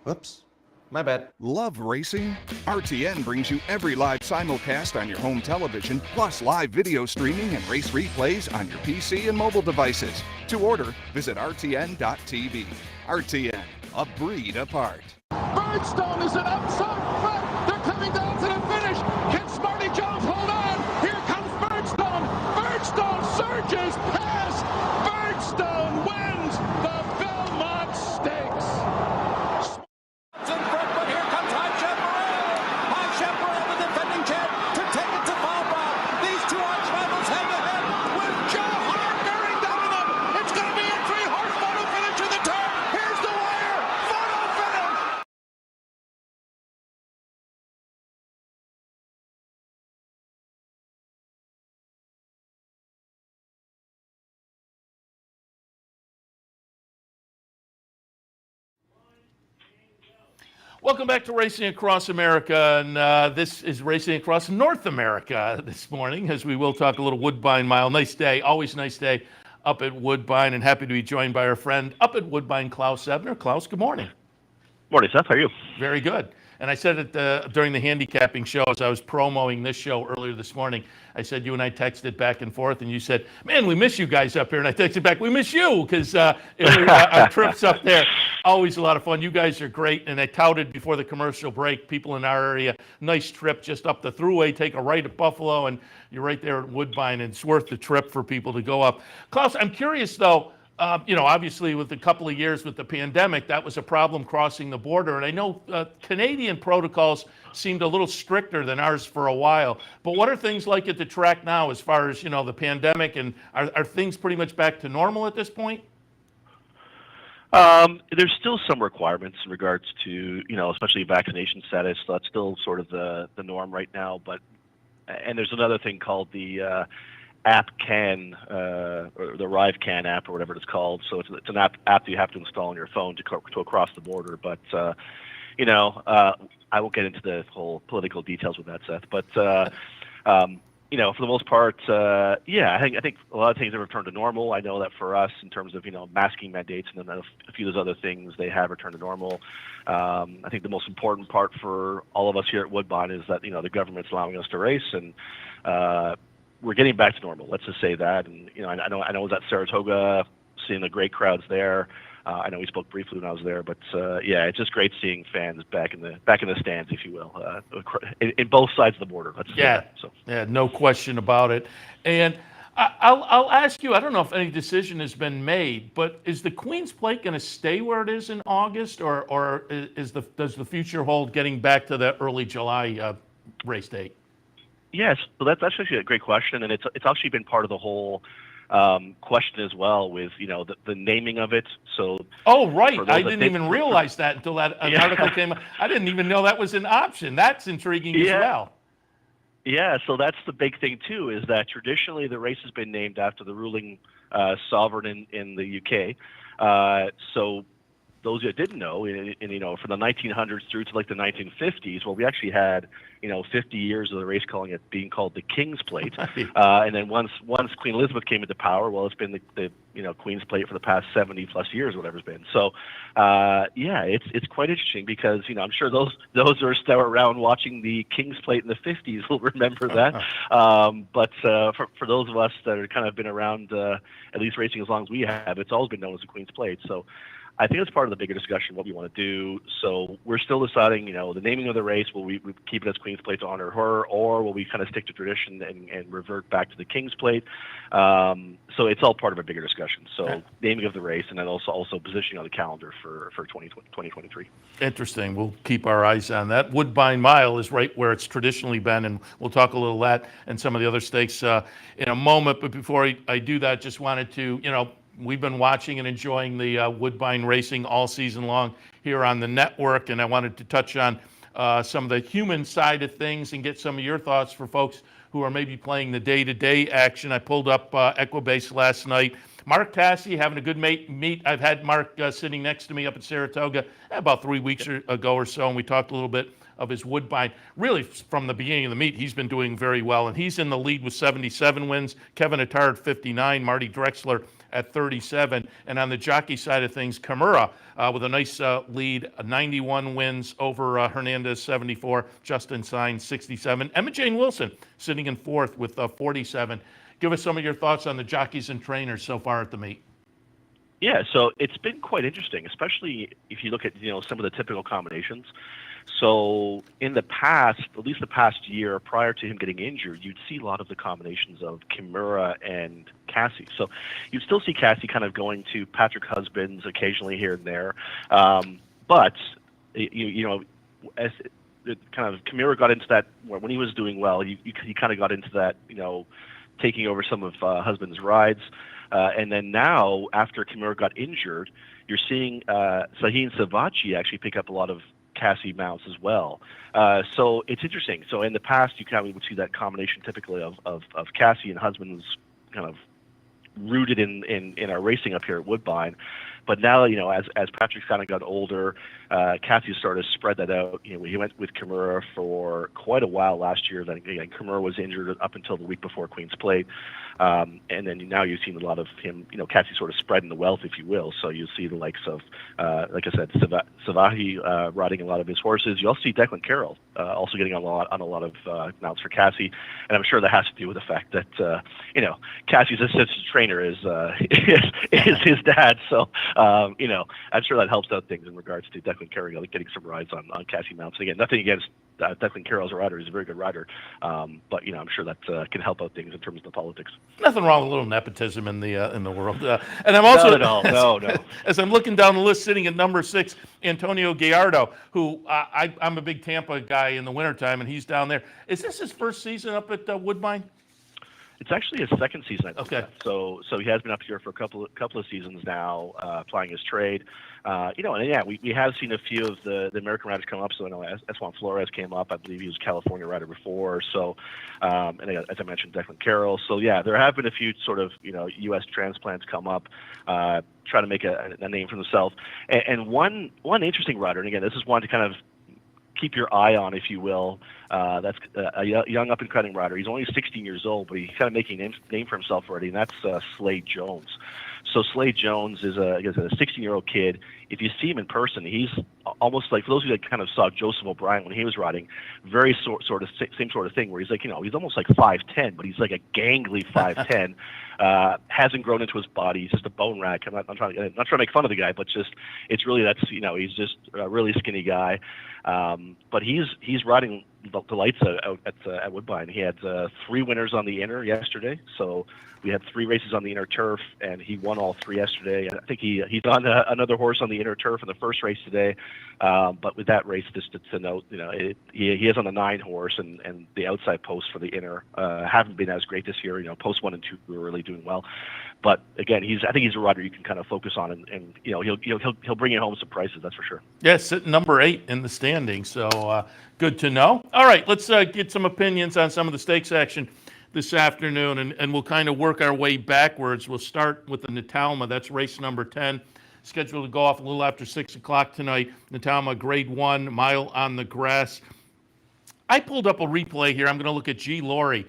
Whoops. My bad. Love racing? RTN brings you every live simulcast on your home television, plus live video streaming and race replays on your PC and mobile devices. To order, visit rtn.tv. RTN, a breed apart. Birdstone is an outside front. They're coming down to the finish. Can Smarty Jones hold on? Here comes Birdstone. Birdstone surges past. Birdstone wins the Belmont Stakes. It's in front, but here comes High Chaparral. High Chaparral, the defending champ, to take it to Falbrough. These two arch rivals head to head with Joe Hart bearing down on them. It's going to be a three-horse photo finish to the turn. Here's the wire. Photo finish. Welcome back to Racing Across America, and this is Racing Across North America this morning, as we will talk a little Woodbine Mile. Nice day, always nice day up at Woodbine, and happy to be joined by our friend up at Woodbine, Klaus Ebner. Klaus, good morning. Morning, Seth. How are you? Very good. And I said it during the handicapping show as I was promoting this show earlier this morning. I said you and I texted back and forth, and you said, man, we miss you guys up here. And I texted back, we miss you, because our trips up there, always a lot of fun. You guys are great. And I touted before the commercial break, people in our area, nice trip just up the thruway, take a right at Buffalo, and you're right there at Woodbine, and it's worth the trip for people to go up. Klaus, I'm curious, though, obviously with a couple of years with the pandemic, that was a problem crossing the border. And I know Canadian protocols seemed a little stricter than ours for a while. But what are things like at the track now as far as, the pandemic? And are things pretty much back to normal at this point? There's still some requirements in regards to, especially vaccination status. So that's still sort of the norm right now. And there's another thing called the app can or the ArriveCan app or whatever it's called. So it's an app that you have to install on your phone to cross the border. But I won't get into the whole political details with that, Seth. But for the most part, I think a lot of things have returned to normal. I know that for us, in terms of masking mandates and then a few of those other things, they have returned to normal. I think the most important part for all of us here at Woodbine is that the government's allowing us to race, and we're getting back to normal. Let's just say that. And I know I was at Saratoga, seeing the great crowds there. I know we spoke briefly when I was there, but it's just great seeing fans back in the stands, if you will, in both sides of the border. Let's say that. So. Yeah, no question about it. And I'll ask you, I don't know if any decision has been made, but is the Queen's Plate going to stay where it is in August, or does the future hold getting back to the early July race date? Yes, so that's actually a great question, and it's actually been part of the whole question as well with, the naming of it. So. Oh, right. I didn't even realize that until that article came out. I didn't even know that was an option. That's intriguing as well. Yeah, so that's the big thing too, is that traditionally the race has been named after the ruling sovereign in the UK. So those that didn't know, from the 1900s through to like the 1950s, well, we actually had 50 years of the race being called the King's Plate, and then once Queen Elizabeth came into power, well, it's been the Queen's Plate for the past 70 plus years, whatever it's been. So it's quite interesting because I'm sure those that were around watching the King's Plate in the 50s will remember that. But for those of us that have kind of been around at least racing as long as we have, it's always been known as the Queen's Plate. So I think it's part of the bigger discussion, what we want to do. So we're still deciding, the naming of the race, will we keep it as Queen's Plate to honor her, or will we kind of stick to tradition and revert back to the King's Plate? So it's all part of a bigger discussion. So naming of the race, and then also positioning on the calendar for 2023. Interesting. We'll keep our eyes on that. Woodbine Mile is right where it's traditionally been, and we'll talk a little that and some of the other stakes in a moment. But before I do that, just wanted to, we've been watching and enjoying the Woodbine racing all season long here on the network, and I wanted to touch on some of the human side of things and get some of your thoughts for folks who are maybe playing the day-to-day action. I pulled up Equibase last night. Mark Tassi having a good meet. I've had Mark sitting next to me up at Saratoga about 3 weeks ago or so, and we talked a little bit of his Woodbine. Really, from the beginning of the meet, he's been doing very well, and he's in the lead with 77 wins. Kevin Attard, 59. Marty Drexler at 37. And on the jockey side of things, Kimura with a nice lead, 91 wins over Hernandez, 74. Justin Sainz, 67. Emma Jane Wilson sitting in fourth with 47. Give us some of your thoughts on the jockeys and trainers so far at the meet. Yeah, so it's been quite interesting, especially if you look at some of the typical combinations. So in the past, at least the past year prior to him getting injured, you'd see a lot of the combinations of Kimura and Cassie. So you'd still see Cassie kind of going to Patrick Husbands occasionally here and there. But, as kind of Kimura got into that, when he was doing well, he kind of got into that, taking over some of Husband's rides. And then now, after Kimura got injured, you're seeing Sahin Savachi actually pick up a lot of Cassie mounts as well. So it's interesting. So in the past, you kind of would see that combination typically of Cassie and Husbands kind of rooted in our racing up here at Woodbine. But now, as Patrick's kind of got older, Cassie started to spread that out. He went with Kimura for quite a while last year. Then again, Kimura was injured up until the week before Queen's Plate. And then now you've seen a lot of him, Cassie sort of spreading the wealth, if you will. So you see the likes of, like I said, Savahi riding a lot of his horses. You also see Declan Carroll also getting on a lot of mounts for Cassie. And I'm sure that has to do with the fact that, Cassie's assistant trainer is his dad. So, I'm sure that helps out things in regards to Declan Carroll getting some rides on Cassie mounts. And again, nothing against Declan Carroll as a rider. He's a very good rider. But, I'm sure that can help out things in terms of the politics. Nothing wrong with a little nepotism in the world. And I'm also, not at all. No. As I'm looking down the list, sitting at number 6, Antonio Gallardo, who I'm a big Tampa guy in the wintertime, and he's down there. Is this his first season up at Woodbine? It's actually his second season, I think. Okay. So he has been up here for a couple of seasons now, applying his trade. And yeah, we have seen a few of the American riders come up. So I know Esjuan Flores came up. I believe he was a California rider before. So, and as I mentioned, Declan Carroll. So yeah, there have been a few sort of U.S. transplants come up, trying to make a name for themselves. And one interesting rider, and again, this is one to kind of keep your eye on, if you will. That's a young up-and-coming rider. He's only 16 years old, but he's kind of making a name for himself already, and that's Slade Jones. So Slade Jones is a 16-year-old kid. If you see him in person, he's almost like, for those of you that kind of saw Joseph O'Brien when he was riding, very same sort of thing, where he's like, he's almost like 5'10", but he's like a gangly 5'10". Hasn't grown into his body. He's just a bone rack. I'm not trying to make fun of the guy, but he's just a really skinny guy. But he's riding the lights out at Woodbine. He had 3 winners on the inner yesterday, so we had 3 races on the inner turf, and he won all 3 yesterday. I think he's on another horse on the inner turf in the first race today. But with that race, just to note, he is on the 9 horse, and the outside posts for the inner haven't been as great this year. Post 1 and 2 were really doing well. But again, I think he's a rider you can kind of focus on, and he'll bring you home some prices, that's for sure. Yeah, sitting number 8 in the standings, so good to know. All right, let's get some opinions on some of the stakes action this afternoon, and we'll kind of work our way backwards. We'll start with the Natalma. That's race number 10, scheduled to go off a little after 6 o'clock tonight. Natalma, Grade 1, mile on the grass. I pulled up a replay here. I'm going to look at G. Laurie,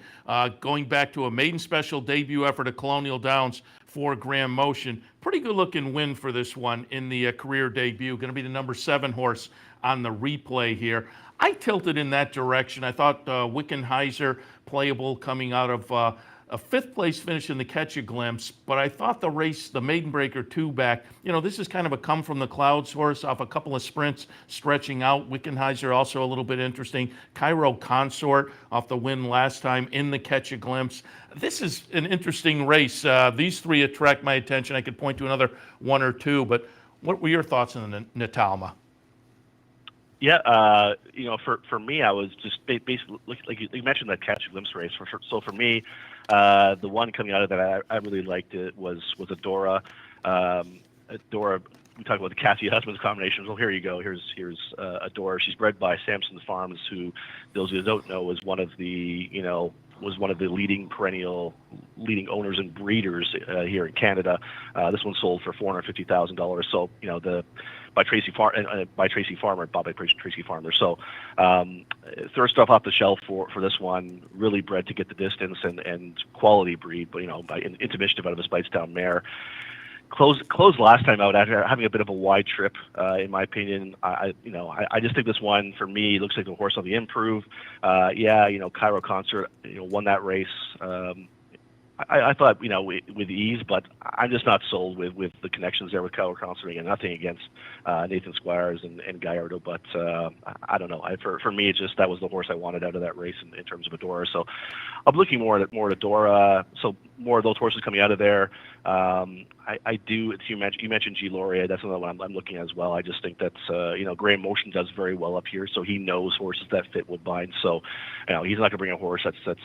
going back to a maiden special debut effort at Colonial Downs for Graham Motion. Pretty good-looking win for this one in the career debut. Going to be the number 7 horse on the replay here. I tilted in that direction. I thought Wickenheiser playable coming out of a 5th place finish in the Catch a Glimpse, but I thought the race, the Maiden Breaker 2 back, this is kind of a come from the clouds horse off a couple of sprints stretching out. Wickenheiser also a little bit interesting. Cairo Consort off the win last time in the Catch a Glimpse. This is an interesting race. These 3 attract my attention. I could point to another 1 or 2, but what were your thoughts on the Natalma? Yeah, for me, I was just basically like you mentioned that Catch a Glimpse race. So for me, the one coming out of that I really liked it was Adora. Adora, we talked about the Cassie Husbands combinations. Well, here you go. Here's Adora. She's bred by Samson Farms, who those who don't know is one of the leading owners and breeders here in Canada. This one sold for $450,000. So by Tracy Farmer, bought by Tracy Farmer. So throw stuff off the shelf for this one. Really bred to get the distance and quality breed, but by intimation out of a Speightstown mare. Closed last time out after having a bit of a wide trip. In my opinion, I just think this one for me looks like the horse on the improve. Cairo Consort, won that race. I thought, with ease, but I'm just not sold with the connections there with Cairo Consort. Again, nothing against Nathan Squires and Gallardo, but I don't know. For me, that was the horse I wanted out of that race in terms of Adora. So I'm looking more at Adora. So more of those horses coming out of there. I do. You mentioned G. Laurie. That's another one I'm looking at as well. I just think that's Graham Motion does very well up here, so he knows horses that fit Woodbine. So he's not going to bring a horse that's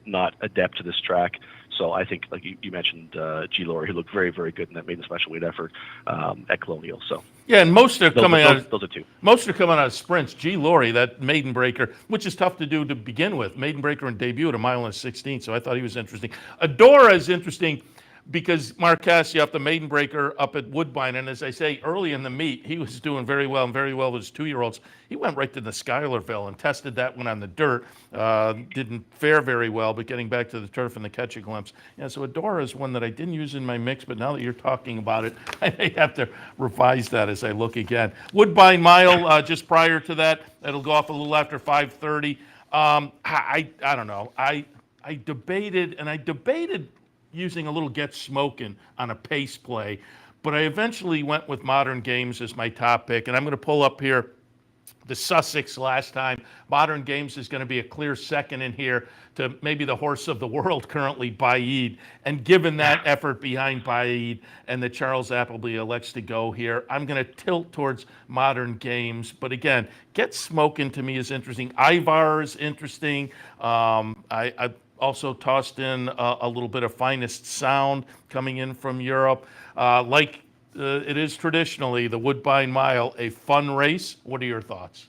not adept to this track. So I think, like you mentioned, G. Laurie, he looked very, very good in that maiden special weight effort at Colonial. So yeah, and most are coming out. Those are 2. Most are coming out of sprints. G. Laurie, that Maiden Breaker, which is tough to do to begin with. Maiden Breaker and debut at a mile and 16. So I thought he was interesting. Adora is interesting because Mark Cassie off the Maiden Breaker up at Woodbine, and as I say, early in the meet, he was doing very well with his 2-year-olds. He went right to the Schuylerville and tested that one on the dirt. Didn't fare very well, but getting back to the turf and the Catch a Glimpse. Yeah, so Adora is one that I didn't use in my mix, but now that you're talking about it, I may have to revise that as I look again. Woodbine Mile, just prior to that, it'll go off a little after 5:30. I don't know. I debated using a little Get Smokin' on a pace play, but I eventually went with Modern Games as my top pick, and I'm going to pull up here the Sussex last time. Modern Games is going to be a clear second in here to maybe the horse of the world currently, Baaid. And given that effort behind Baaid and that Charles Appleby elects to go here, I'm going to tilt towards Modern Games. But again, Get Smokin' to me is interesting. Ivar is interesting. I also tossed in a little bit of Finest Sound coming in from Europe. It is traditionally the Woodbine Mile, a fun race. What are your thoughts?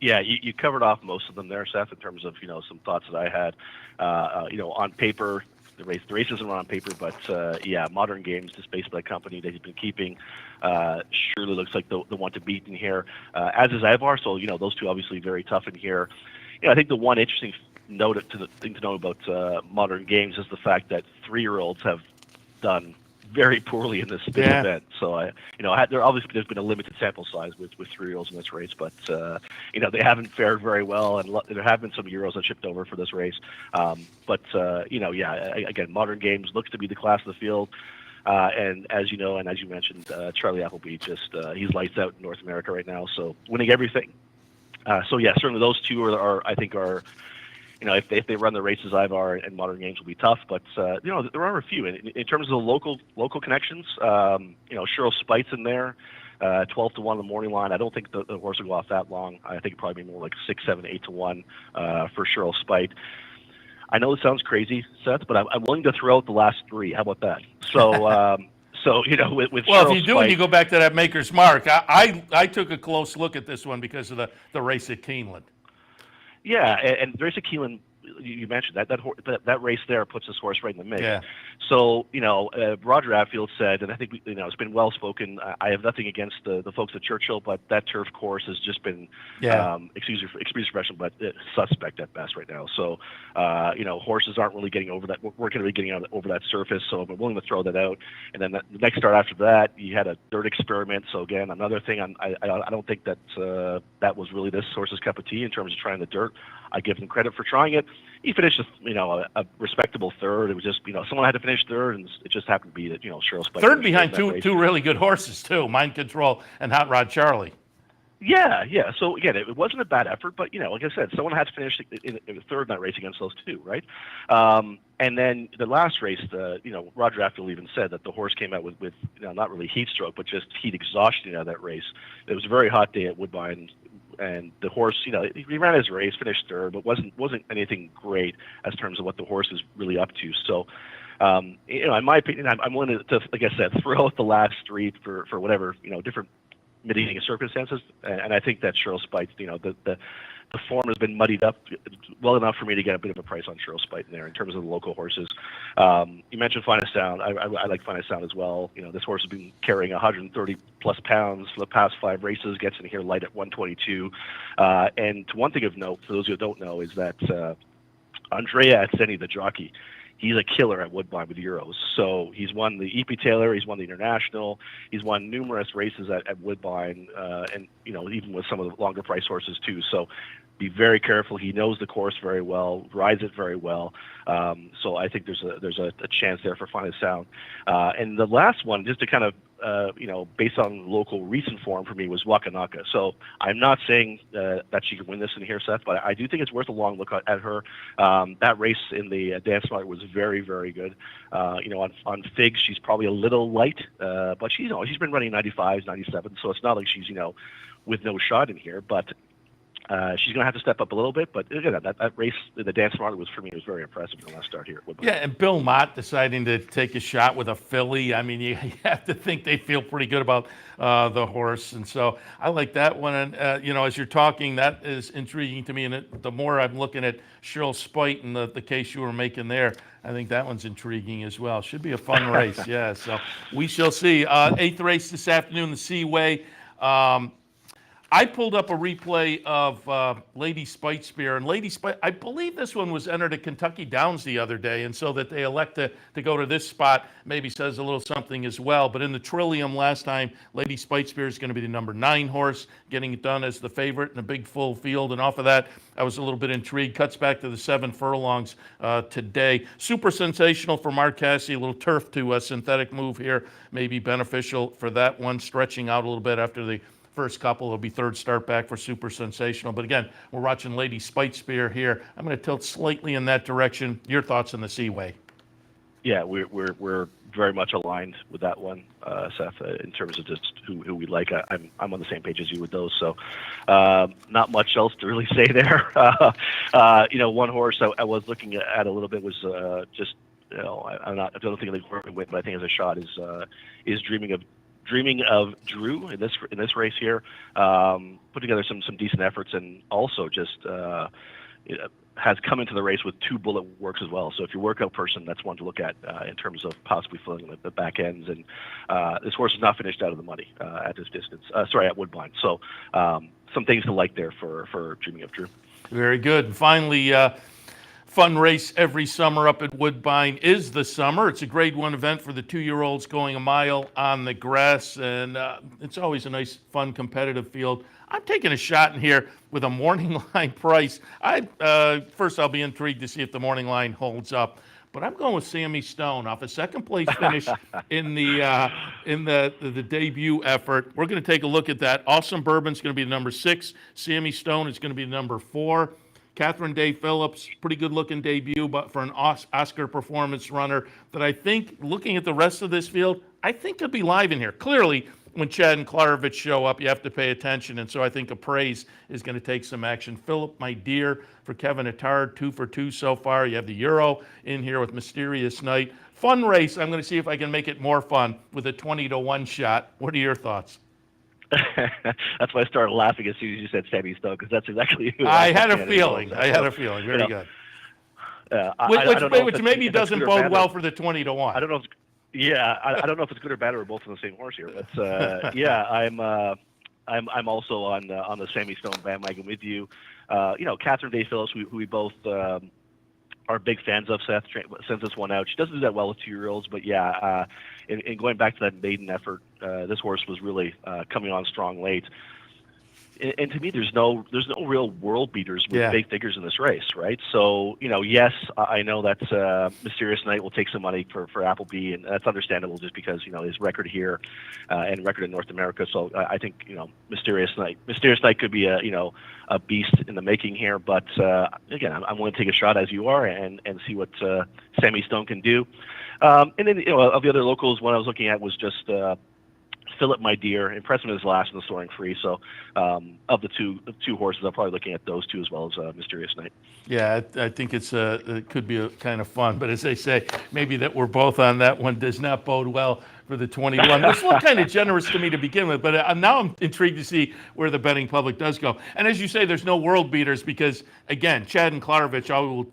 Yeah, you covered off most of them there, Seth, in terms of some thoughts that I had. On paper, the race isn't on paper, but Modern Games, just based by the company that he's been keeping, surely looks like the one to beat in here. As is Ivar, so those 2 obviously very tough in here. I think the one interesting thing to know about Modern Games is the fact that 3-year-olds have done very poorly in this event. So there's been a limited sample size with 3-year-olds in this race, but they haven't fared very well, and there have been some Euros that shipped over for this race. Again, Modern Games looks to be the class of the field. And as you know, and as you mentioned, Charlie Appleby he's lights out in North America right now, so winning everything. So yeah, certainly those two are I think are, if they run the races Ivar and Modern Games will be tough, but there are a few in terms of the local connections. Cheryl Spite's in there, 12 to 1 on the morning line. I don't think the horse will go off that long. I think it'd probably be more like 6, 7, 8 to 1 for Cheryl Spite. I know it sounds crazy, Seth, but I'm willing to throw out the last 3. How about that? So. With well, Cheryl if you do, Spite, and you go back to that Maker's Mark, I took a close look at this one because of the race at Keeneland. Yeah, and the race at Keeneland, you mentioned that race there puts this horse right in the mix. Yeah. So Roger Atfield said, and I think it's been well spoken. I have nothing against the folks at Churchill, but that turf course has just been, excuse expression, but suspect at best right now. So horses aren't really getting over that. We're going to be getting over that surface, so I'm willing to throw that out. And then the next start after that, you had a dirt experiment. So again, another thing. I don't think that that was really this horse's cup of tea in terms of trying the dirt. I give him credit for trying it. He finished, a respectable third. It was just, someone had to finish third, and it just happened to be that, Cheryl Spite. Third behind two really good horses too, Mind Control and Hot Rod Charlie. Yeah. So again, it wasn't a bad effort, but like I said, someone had to finish in third in that race against those two, right? And then the last race, Roger Atfield even said that the horse came out with not really heat stroke, but just heat exhaustion out of that race. It was a very hot day at Woodbine. And the horse, he ran his race, finished third, but wasn't anything great as terms of what the horse is really up to. So, in my opinion, I'm willing to, like I said, throw out the last 3 for whatever, different mitigating circumstances. And I think that Cheryl Spite, the form has been muddied up well enough for me to get a bit of a price on Cheryl Spite in there in terms of the local horses. You mentioned Finest Sound. I like Finest Sound as well. This horse has been carrying 130 plus pounds for the past 5 races, gets in here light at 122. And one thing of note, for those who don't know, is that Andrea Atseni, the jockey, he's a killer at Woodbine with Euros. So he's won the EP Taylor, he's won the International, he's won numerous races at Woodbine, and even with some of the longer price horses too. So be very careful. He knows the course very well, rides it very well. So I think there's a chance there for Finest Sound. And the last one, just to kind of based on local recent form for me, was Wakanaka. So I'm not saying that she can win this in here, Seth, but I do think it's worth a long look at her. That race in the dance market was very, very good. On figs, she's probably a little light, but she's been running 95s, 97, so it's not like she's with no shot in here. But she's going to have to step up a little bit, but again, that race in the dance market was very impressive in the last start here at Woodbine. Yeah, and Bill Mott deciding to take a shot with a filly. I mean, you have to think they feel pretty good about the horse, and so I like that one. And as you're talking, that is intriguing to me. And the more I'm looking at Cheryl Spite and the case you were making there, I think that one's intriguing as well. Should be a fun race. Yeah, so we shall see. 8th race this afternoon, the Seaway. I pulled up a replay of Lady Spite Spear, and Lady Spite, I believe this one was entered at Kentucky Downs the other day, and so that they elect to go to this spot maybe says a little something as well. But in the Trillium last time, Lady Spite Spear is going to be the number 9 horse, getting it done as the favorite in a big full field, and off of that, I was a little bit intrigued. Cuts back to the 7 furlongs today. Super sensational for Mark Cassidy, a little turf to a synthetic move here, may be beneficial for that one, stretching out a little bit after the first couple. It'll be third start back for Super Sensational. But again, we're watching Lady Spite Spear here. I'm going to tilt slightly in that direction. Your thoughts on the Seaway? Yeah, we're very much aligned with that one, Seth, in terms of just who we like. I'm on the same page as you with those. So not much else to really say there. One horse I was looking at a little bit was just, I don't think they work with, but I think as a shot is Dreaming of Drew in this race here. Put together some decent efforts, and also just has come into the race with 2 bullet works as well. So if you're a workout person, that's one to look at in terms of possibly filling the back ends. And this horse is not finished out of the money at this distance. At Woodbine. So some things to like there for Dreaming of Drew. Very good. And finally, fun race every summer up at Woodbine is the Summer. It's a Grade 1 event for the 2-year-olds going a mile on the grass, and it's always a nice, fun, competitive field. I'm taking a shot in here with a morning line price. First, I'll be intrigued to see if the morning line holds up. but I'm going with Sammy Stone off a second place finish in the debut effort. We're going to take a look at that. Awesome Bourbon's going to be number 6. Sammy Stone is going to be number 4. Catherine Day Phillips, pretty good looking debut, but for an Oscar performance runner that I think, looking at the rest of this field, I think could be live in here. Clearly, when Chad and Klarovich show up, you have to pay attention, and so I think Appraise is going to take some action. Philip, my dear, for Kevin Attard, 2 for 2 so far. You have the Euro in here with Mysterious Night. Fun race. I'm going to see if I can make it more fun with a 20-1 shot. What are your thoughts? That's why I started laughing as soon as you said Sammy Stone, because that's exactly who I had a feeling. I had a feeling. Very good. Which maybe doesn't bode well for the 20-1. I don't know if I don't know if it's good or bad or we're both on the same horse here, but yeah, I'm also on the Sammy Stone bandwagon with you. Catherine Day Phillips, who we both are big fans of. Seth sends this one out. She doesn't do that well with 2-year-olds, but yeah, in going back to that maiden effort, this horse was really coming on strong late. And to me, there's no real world beaters with big figures in this race, right? So, yes, I know that Mysterious Night will take some money for Appleby, and that's understandable just because, his record here and record in North America. So I think, Mysterious Night could be a beast in the making here. But again, I'm willing to take a shot as you are and see what Sammy Stone can do. And then, of the other locals, one I was looking at was just Philip, my dear, impressive as last in the Soaring Free. So, of the two horses, I'm probably looking at those two as well as Mysterious Night. Yeah, I think it could be a kind of fun. But as they say, maybe that we're both on that one does not bode well for the 21. This looked kind of generous to me to begin with, but now I'm intrigued to see where the betting public does go. And as you say, there's no world beaters because, again, Chad and Klarovich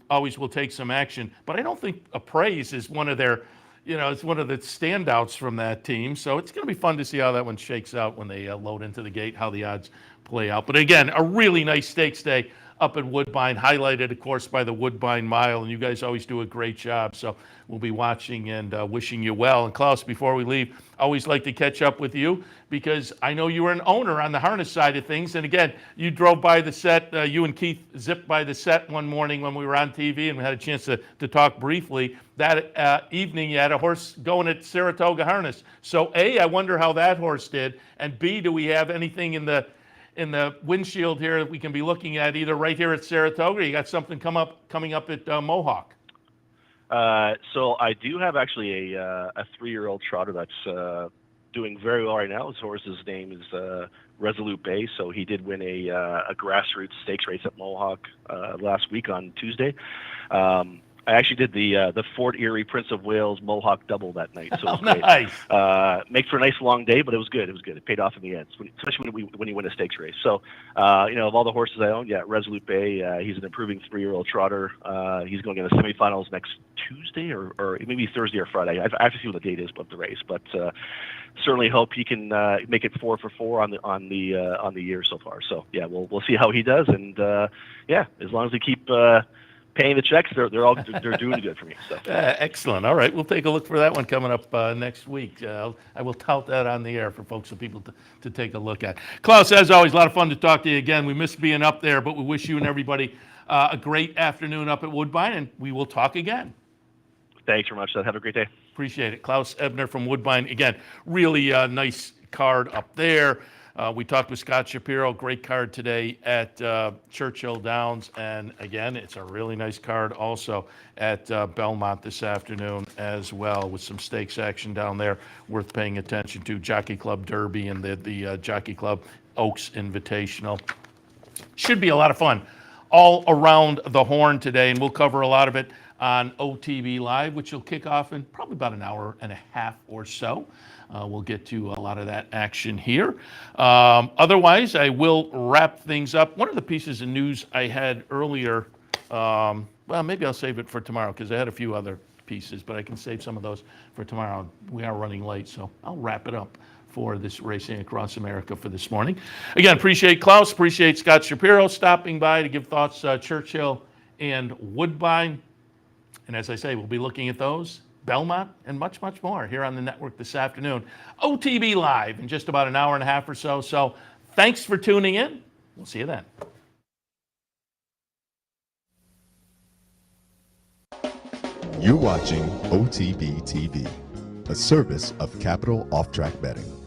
always will take some action. But I don't think Appraise is one of their it's one of the standouts from that team. So it's going to be fun to see how that one shakes out when they load into the gate, how the odds play out. But again, a really nice stakes day up at Woodbine, highlighted, of course, by the Woodbine Mile. And you guys always do a great job. So we'll be watching and wishing you well. And Klaus, before we leave, I always like to catch up with you because I know you were an owner on the harness side of things. And again, you drove by the set. You and Keith zipped by the set one morning when we were on TV and we had a chance to talk briefly. That evening, you had a horse going at Saratoga Harness. So A, I wonder how that horse did. And B, do we have anything in the windshield here that we can be looking at either right here at Saratoga or you got something coming up at Mohawk? So I do have actually a 3-year-old trotter that's doing very well right now. His horse's name is Resolute Bay. So he did win a grassroots stakes race at Mohawk last week on Tuesday. I actually did the Fort Erie Prince of Wales Mohawk double that night, so it was great. Nice. Makes for a nice long day, but it was good. It paid off in the end, especially when you win a stakes race. So, of all the horses I own, Resolute Bay, he's an improving 3-year-old trotter. He's going to the semifinals next Tuesday or maybe Thursday or Friday. I have to see what the date is of the race, but certainly hope he can make it 4 for 4 on the year so far. So yeah, we'll see how he does, and as long as they keep paying the checks, they're doing good for me. So. Excellent. All right, we'll take a look for that one coming up next week. I will tout that on the air for folks and people to take a look at. Klaus, as always, a lot of fun to talk to you again. We miss being up there, but we wish you and everybody a great afternoon up at Woodbine, and we will talk again. Thanks very much, Seth. Have a great day. Appreciate it. Klaus Ebner from Woodbine. Again, really nice card up there. We talked with Scott Shapiroall, great card today at Churchill Downs. And again, it's a really nice card also at Belmont this afternoon as well with some stakes action down there worth paying attention to. Jockey Club Derby and the Jockey Club Oaks Invitational. Should be a lot of fun all around the horn today, and we'll cover a lot of it on OTB Live, which will kick off in probably about an hour and a half or so. We'll get to a lot of that action here. Otherwise, I will wrap things up. One of the pieces of news I had earlier, maybe I'll save it for tomorrow because I had a few other pieces, but I can save some of those for tomorrow. We are running late, so I'll wrap it up for this Racing Across America for this morning. Again, appreciate Klaus, appreciate Scott Shapiroall stopping by to give thoughts Churchill and Woodbine. And as I say, we'll be looking at those, Belmont, and much, much more here on the network this afternoon. OTB Live in just about an hour and a half or so. So thanks for tuning in. We'll see you then. You're watching OTB TV, a service of Capital Off Track Betting.